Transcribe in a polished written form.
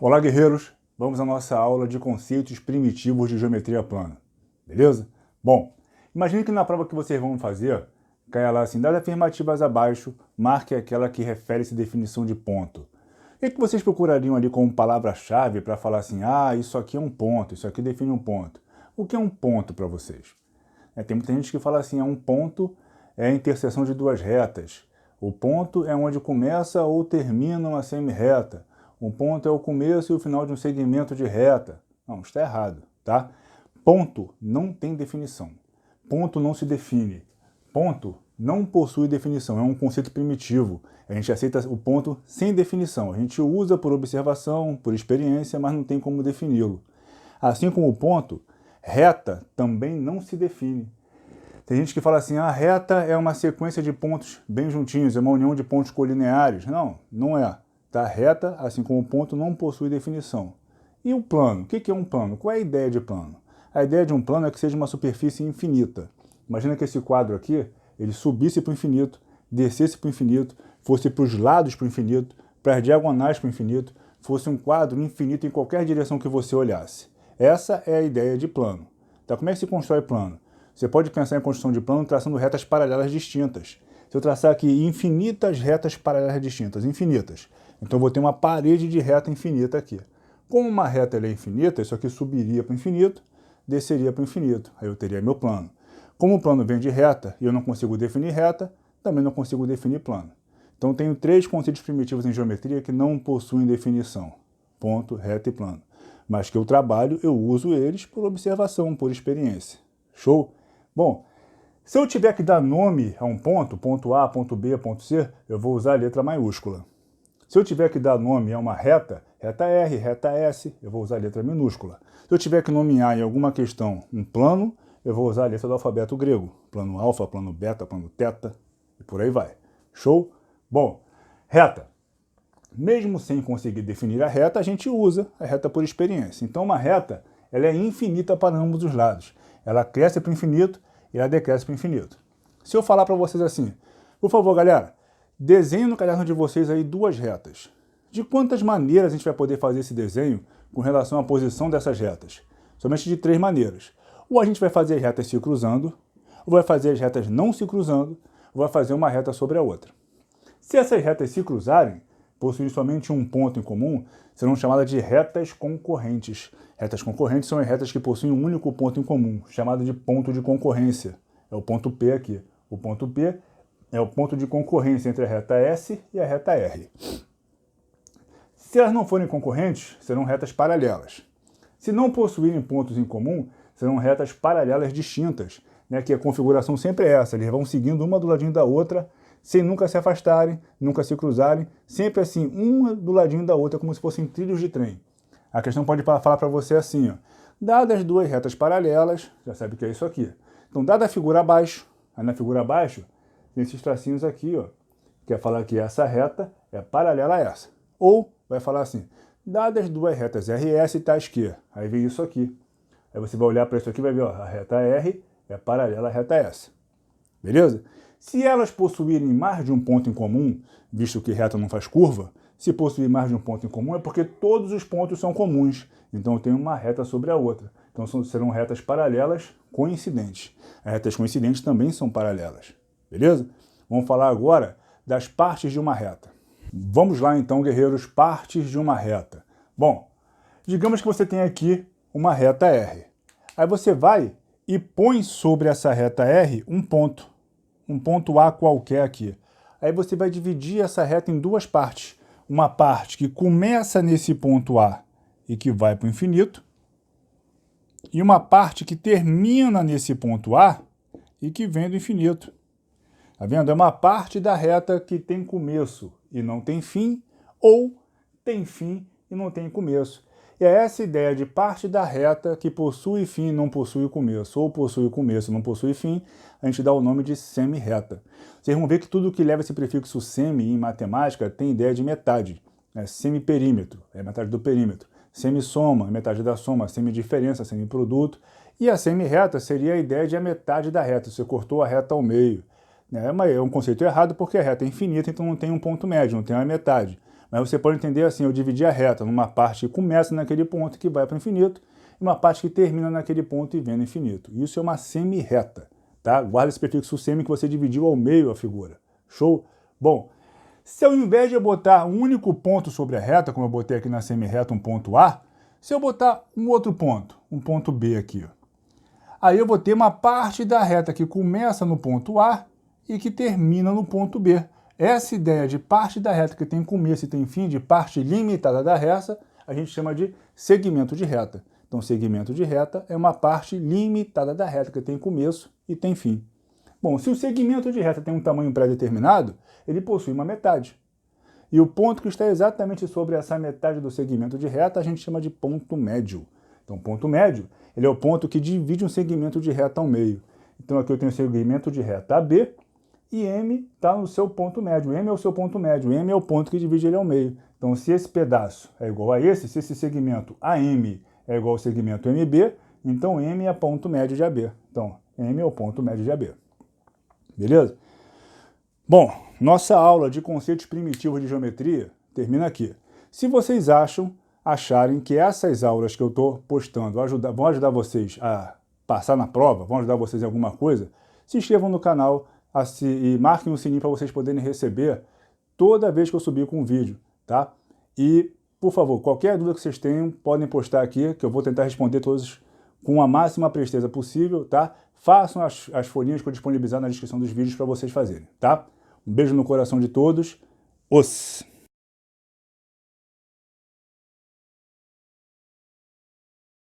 Olá, guerreiros! Vamos à nossa aula de conceitos primitivos de geometria plana, beleza? Bom, imagine que na prova que vocês vão fazer, caia lá assim, das afirmativas abaixo, marque aquela que refere-se à definição de ponto. O que vocês procurariam ali como palavra-chave para falar assim, isso aqui é um ponto, isso aqui define um ponto. O que é um ponto para vocês? Tem muita gente que fala assim, um ponto é a interseção de duas retas. O ponto é onde começa ou termina uma semi-reta. Um ponto é o começo e o final de um segmento de reta. Não, está errado, tá? Ponto não tem definição. Ponto não se define. Ponto não possui definição, é um conceito primitivo. A gente aceita o ponto sem definição. A gente usa por observação, por experiência, mas não tem como defini-lo. Assim como o ponto, reta também não se define. Tem gente que fala assim, a reta é uma sequência de pontos bem juntinhos, é uma união de pontos colineares. Não, não é. Tá? Reta, assim como o ponto, não possui definição. E o plano? O que é um plano? Qual é a ideia de plano? A ideia de um plano é que seja uma superfície infinita. Imagina que esse quadro aqui, ele subisse para o infinito, descesse para o infinito, fosse para os lados para o infinito, para as diagonais para o infinito, fosse um quadro infinito em qualquer direção que você olhasse. Essa é a ideia de plano. Tá? Como é que se constrói plano? Você pode pensar em construção de plano traçando retas paralelas distintas. Se eu traçar aqui infinitas retas paralelas distintas, infinitas, então eu vou ter uma parede de reta infinita aqui. Como uma reta é infinita, isso aqui subiria para o infinito, desceria para o infinito. Aí eu teria meu plano. Como o plano vem de reta e eu não consigo definir reta, também não consigo definir plano. Então eu tenho três conceitos primitivos em geometria que não possuem definição. Ponto, reta e plano. Mas que eu trabalho, eu uso eles por observação, por experiência. Show? Bom, se eu tiver que dar nome a um ponto, ponto A, ponto B, ponto C, eu vou usar a letra maiúscula. Se eu tiver que dar nome a uma reta, reta R, reta S, eu vou usar a letra minúscula. Se eu tiver que nomear em alguma questão um plano, eu vou usar a letra do alfabeto grego. Plano alfa, plano beta, plano teta, e por aí vai. Show? Bom, reta. Mesmo sem conseguir definir a reta, a gente usa a reta por experiência. Então uma reta, ela é infinita para ambos os lados. Ela cresce para o infinito e ela decresce para o infinito. Se eu falar para vocês assim, por favor, galera, desenhe no caderno de vocês aí duas retas. De quantas maneiras a gente vai poder fazer esse desenho com relação à posição dessas retas? Somente de três maneiras. Ou a gente vai fazer as retas se cruzando, ou vai fazer as retas não se cruzando, ou vai fazer uma reta sobre a outra. Se essas retas se cruzarem, possuem somente um ponto em comum, serão chamadas de retas concorrentes. Retas concorrentes são as retas que possuem um único ponto em comum, chamado de ponto de concorrência. É o ponto P aqui. O ponto P é o ponto de concorrência entre a reta S e a reta R. Se elas não forem concorrentes, serão retas paralelas. Se não possuírem pontos em comum, serão retas paralelas distintas, que a configuração sempre é essa, eles vão seguindo uma do ladinho da outra, sem nunca se afastarem, nunca se cruzarem, sempre assim, uma do ladinho da outra, como se fossem trilhos de trem. A questão pode falar para você assim, dadas duas retas paralelas, já sabe o que é isso aqui. Então, dada a figura abaixo, aí na figura abaixo, tem esses tracinhos aqui, que vai falar que essa reta é paralela a essa. Ou vai falar assim, dadas duas retas RS tais que, aí vem isso aqui. Aí você vai olhar para isso aqui e vai ver, a reta R é paralela à reta S. Beleza? Se elas possuírem mais de um ponto em comum, visto que reta não faz curva, se possuir mais de um ponto em comum é porque todos os pontos são comuns. Então eu tenho uma reta sobre a outra. Então serão retas paralelas coincidentes. As retas coincidentes também são paralelas. Beleza? Vamos falar agora das partes de uma reta. Vamos lá então, guerreiros, partes de uma reta. Bom, digamos que você tem aqui uma reta R. Aí você vai e põe sobre essa reta R um ponto A qualquer aqui. Aí você vai dividir essa reta em duas partes. Uma parte que começa nesse ponto A e que vai para o infinito, e uma parte que termina nesse ponto A e que vem do infinito. Tá vendo? É uma parte da reta que tem começo e não tem fim, ou tem fim e não tem começo. E é essa ideia de parte da reta que possui fim e não possui começo, ou possui começo e não possui fim, a gente dá o nome de semi-reta. Vocês vão ver que tudo que leva esse prefixo semi em matemática tem ideia de metade. Semiperímetro, é metade do perímetro. Semissoma, é metade da soma. Semidiferença, semiproduto. E a semi-reta seria a ideia de a metade da reta. Você cortou a reta ao meio. Mas é um conceito errado porque a reta é infinita, então não tem um ponto médio, não tem uma metade. Mas você pode entender assim, eu dividi a reta numa parte que começa naquele ponto que vai para o infinito e uma parte que termina naquele ponto e vem no infinito. Isso é uma semi-reta, tá? Guarda esse prefixo semi que você dividiu ao meio a figura. Show? Bom, se ao invés de eu botar um único ponto sobre a reta, como eu botei aqui na semi-reta um ponto A, se eu botar um outro ponto, um ponto B aqui, ó, aí eu vou ter uma parte da reta que começa no ponto A e que termina no ponto B. Essa ideia de parte da reta que tem começo e tem fim, de parte limitada da reta, a gente chama de segmento de reta. Então, segmento de reta é uma parte limitada da reta que tem começo e tem fim. Bom, se o segmento de reta tem um tamanho pré-determinado, ele possui uma metade. E o ponto que está exatamente sobre essa metade do segmento de reta a gente chama de ponto médio. Então, ponto médio, ele é o ponto que divide um segmento de reta ao meio. Então, aqui eu tenho o segmento de reta AB e M está no seu ponto médio. M é o seu ponto médio, M é o ponto que divide ele ao meio. Então, se esse pedaço é igual a esse, se esse segmento AM é igual ao segmento MB, então M é ponto médio de AB. Então, M é o ponto médio de AB. Beleza? Bom, nossa aula de conceitos primitivos de geometria termina aqui. Se vocês acharem que essas aulas que eu estou postando vão ajudar vocês a passar na prova, vão ajudar vocês em alguma coisa, se inscrevam no canal e marquem o sininho para vocês poderem receber toda vez que eu subir com um vídeo, tá? E, por favor, qualquer dúvida que vocês tenham, podem postar aqui, que eu vou tentar responder todos com a máxima presteza possível, tá? Façam as folhinhas que eu disponibilizar na descrição dos vídeos para vocês fazerem, tá? Um beijo no coração de todos. Os!